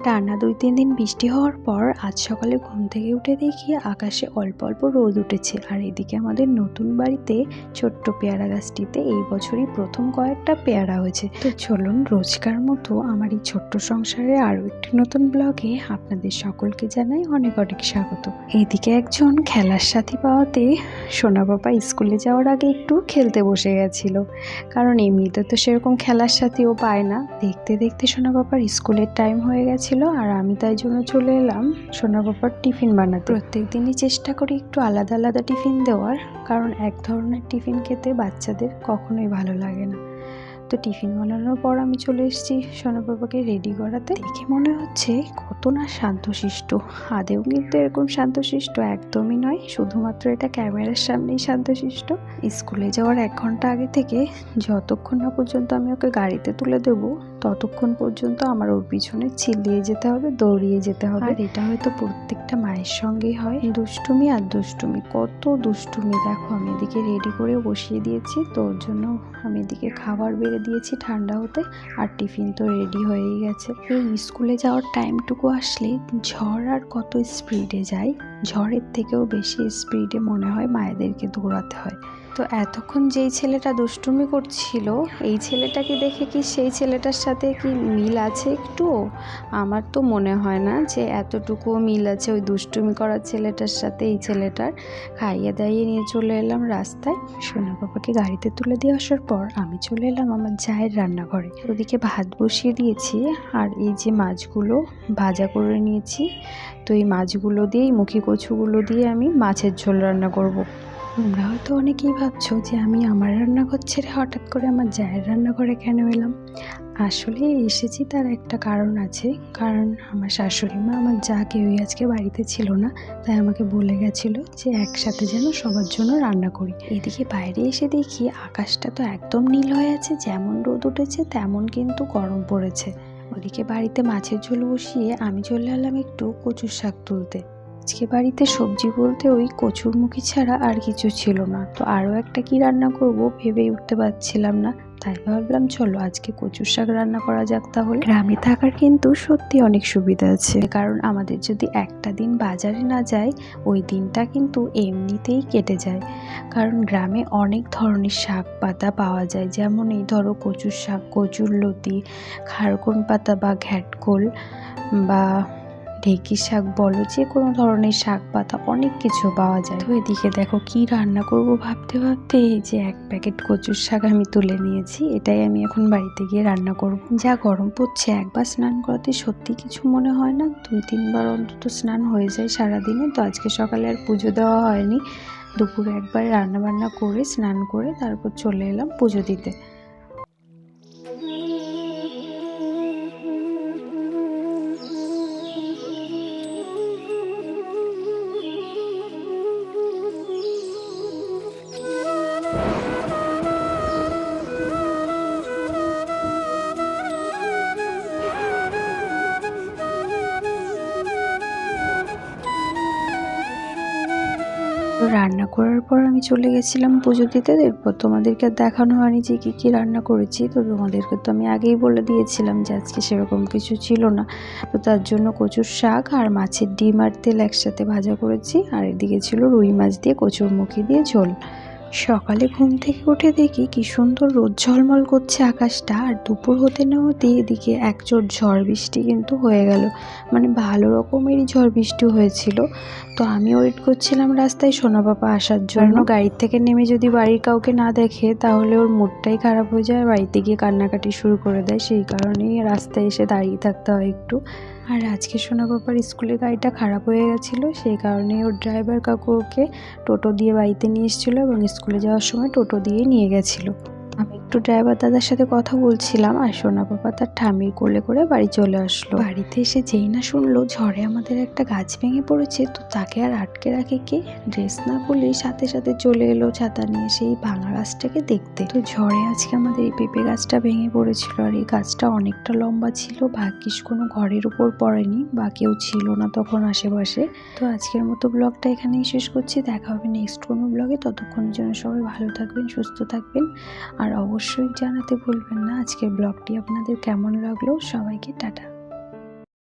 টানা ২-৩ দিন বৃষ্টি হওয়ার পর আজ সকালে ঘুম থেকে উঠে দেখি আকাশে অল্প অল্প রোদ উঠেছে। আর এদিকে আমাদের নতুন বাড়িতে ছোট্ট পেয়ারা গাছটিতে এই বছরই প্রথম কয়েকটা পেয়ারা হয়েছে। তো চলুন রোজকার মতো আমার এই ছোট্ট সংসারে আরও একটি নতুন ব্লগে আপনাদের সকলকে জানাই অনেক অনেক স্বাগত। এইদিকে একজন খেলার সাথী পাওয়াতে সোনা বাবা স্কুলে যাওয়ার আগে একটু খেলতে বসে গেছিল, কারণ এমনিতে তো সেরকম খেলার সাথীও পায় না। দেখতে দেখতে সোনা বাবার স্কুলের টাইম হয়ে গেছে আর আমি তাই জন্য চলে এলাম সোনা বাবার টিফিন বানাতে। প্রত্যেক দিনই চেষ্টা করি একটু আলাদা আলাদা টিফিন দেওয়ার, কারণ এক ধরনের টিফিন খেতে বাচ্চাদের কখনোই ভালো লাগে না। তো টিফিন বানানোর পর আমি চলে এসেছি সোনা বাবাকে রেডি করাতে। দেখে মনে হচ্ছে কত না শান্তশিষ্ট, আদেও কিন্তু এরকম শান্তশিষ্ট একদমই নয়, শুধুমাত্র এটা ক্যামেরার সামনেই শান্তশিষ্ট। স্কুলে যাওয়ার 1 ঘন্টা আগে থেকে যতক্ষণ না পর্যন্ত আমি ওকে গাড়িতে তুলে দেবো ততক্ষণ পর্যন্ত আমার ওর পিছনে চিল্লিয়ে যেতে হবে, দৌড়িয়ে যেতে হবে। আর এটা হয়তো প্রত্যেকটা মায়ের সঙ্গেই হয়, দুষ্টুমি আর দুষ্টুমি, কত দুষ্টুমি। দেখো আমি এদিকে রেডি করে বসিয়ে দিয়েছি, তো ওর জন্য আমি এদিকে খাবার বেড়ে দিয়েছি ঠান্ডা হতে, আর টিফিন তো রেডি হয়েই গেছে। এই স্কুলে যাওয়ার টাইমটুকু আসলে ঝড় আর কত স্পিডে যায়, ঝড়ের থেকেও বেশি স্পিডে মনে হয় মায়েদেরকে দৌড়াতে হয়। তো এতক্ষণ যেই ছেলেটা দুষ্টুমি করছিল, এই ছেলেটাকে দেখে কি সেই ছেলেটার সাথে কি মিল আছে একটুও? আমার তো মনে হয় না যে এতটুকুও মিল আছে ওই দুষ্টুমি করার ছেলেটার সাথে এই ছেলেটার। খাইয়ে দাইয়ে নিয়ে চলে এলাম রাস্তায়। সোনা বাবাকে গাড়িতে তুলে দিয়ে আসার পর আমি চলে এলাম আমার জায়ের রান্নাঘরে। ওদিকে ভাত বসিয়ে দিয়েছি, আর এই যে মাছগুলো ভাজা করে নিয়েছি, তো এই মাছগুলো দিয়েই মুখি কচুগুলো দিয়ে আমি মাছের ঝোল রান্না করব। তোমরা হয়তো অনেকেই ভাবছো যে আমি আমার রান্নাঘর ছেড়ে হঠাৎ করে আমার জায়ের রান্নাঘরে কেন এলাম। আসলে এসেছি তার একটা কারণ আছে, কারণ আমার শাশুড়ি মা আমার যা কেউই আজকে বাড়িতে ছিল না, তাই আমাকে বলে গেছিলো যে একসাথে যেন সবার জন্য রান্না করি। এদিকে বাইরে এসে দেখি আকাশটা তো একদম নীল হয়ে আছে, যেমন রোদ উঠেছে তেমন কিন্তু গরম পড়েছে। ওদিকে বাড়িতে মাছের ঝোল বসিয়ে আমি চলে এলাম একটু কচুর শাক তুলতে। আজকে বাড়িতে সবজি বলতে ওই কচুরমুখী ছাড়া আর কিছু ছিল না, তো আরও একটা কি রান্না করব ভেবেই উঠতে পারছিলাম না, তাই ভাবলাম চলো আজকে কচুর শাক রান্না করা যাক। তাহলে গ্রামে থাকার কিন্তু সত্যি অনেক সুবিধা আছে, কারণ আমাদের যদি একটা দিন বাজারে না যায় ওই দিনটা কিন্তু এমনিতেই কেটে যায়, কারণ গ্রামে অনেক ধরনের শাক পাতা পাওয়া যায়, যেমন এই ধরো কচুর শাক, কচুর লতি, খারকন পাতা বা ঘ্যাটকোল বা ঢেঁকি শাক বলো, যে কোনো ধরনের শাক পাতা অনেক কিছু পাওয়া যায়। তো এদিকে দেখো কি রান্না করব ভাবতে ভাবতে এই যে 1 প্যাকেট কচুর শাক আমি তুলে নিয়েছি, এটাই আমি এখন বাড়িতে গিয়ে রান্না করব। যা গরম পড়ছে একবার স্নান করাতে সত্যি কিছু মনে হয় না, 2-3 বার অন্তত স্নান হয়ে যায় সারাদিনে। তো আজকে সকালে আর পুজো দেওয়া হয়নি, দুপুরে একবার রান্না বান্না করে স্নান করে তারপর চলে এলাম পুজো দিতে। রান্না করার পর আমি চলে গেছিলাম পুজো দিতে। এরপর তোমাদেরকে দেখানো হয়নি যে কী কী রান্না করেছি, তো তোমাদেরকে তো আমি আগেই বলে দিয়েছিলাম যে আজকে সেরকম কিছু ছিল না। তো তার জন্য কচুর শাক আর মাছের ডিম আর তেল একসাথে ভাজা করেছি, আর এদিকে ছিল রুই মাছ দিয়ে কচুরমুখী দিয়ে ঝোল। সকালে ঘুম থেকে উঠে দেখি কি সুন্দর রোদ ঝলমল করছে আকাশটা, আর দুপুর হতে না হতে এদিকে একচোট ঝড় বৃষ্টি কিন্তু হয়ে গেল, মানে ভালো রকমেরই ঝড় বৃষ্টি হয়েছিল। তো আমি ওয়েট করছিলাম রাস্তায় সোনা বাবা আসার জন্য। গাড়ির থেকে নেমে যদি বাড়ির কাউকে না দেখে তাহলে ওর মুডটাই খারাপ হয়ে যায়, বাড়িতে গিয়ে কান্নাকাটি শুরু করে দেয়, সেই কারণেই রাস্তায় এসে দাঁড়িয়ে থাকতে হয় একটু। আর আজকে সোনা বাবার স্কুলের গাড়িটা খারাপ হয়ে গেছিলো, সেই কারণে ওর ড্রাইভার কাকু ওকে টোটো দিয়ে বাড়িতে নিয়ে এসেছিলো এবং স্কুলে যাওয়ার সময় টোটো দিয়ে নিয়ে গেছিলো। আমি একটু ড্রাইভার দাদার সাথে কথা বলছিলাম, আর সোনা বাবা তার ঠাম্মির কোলে করে বাড়ি চলে আসলো। বাড়িতে এসে যেই না শুনলো ঝড়ে আমাদের একটা গাছ ভেঙে পড়েছে, তো তাকে আর আটকে রাখে কে, ড্রেস না খুলেই সাথে সাথে চলে এলো ছাতা নিয়ে সেই ভাঙা গাছটাকে দেখতে। তো ঝড়ে আজকে আমাদের এই পেঁপে গাছটা ভেঙে পড়েছিল, আর এই গাছটা অনেকটা লম্বা ছিল, ভাগ্যিস কোনো ঘরের উপর পড়েনি বা কেউ ছিল না তখন আশেপাশে। তো আজকের মতো ব্লগটা এখানেই শেষ করছি, দেখা হবে নেক্সট কোনো ব্লগে। ততক্ষণের জন্য সবাই ভালো থাকবেন, সুস্থ থাকবেন, আর অবশ্যই জানাতে ভুলবেন না আজকের ব্লগটি আপনাদের কেমন লাগলো। সবাইকে টাটা।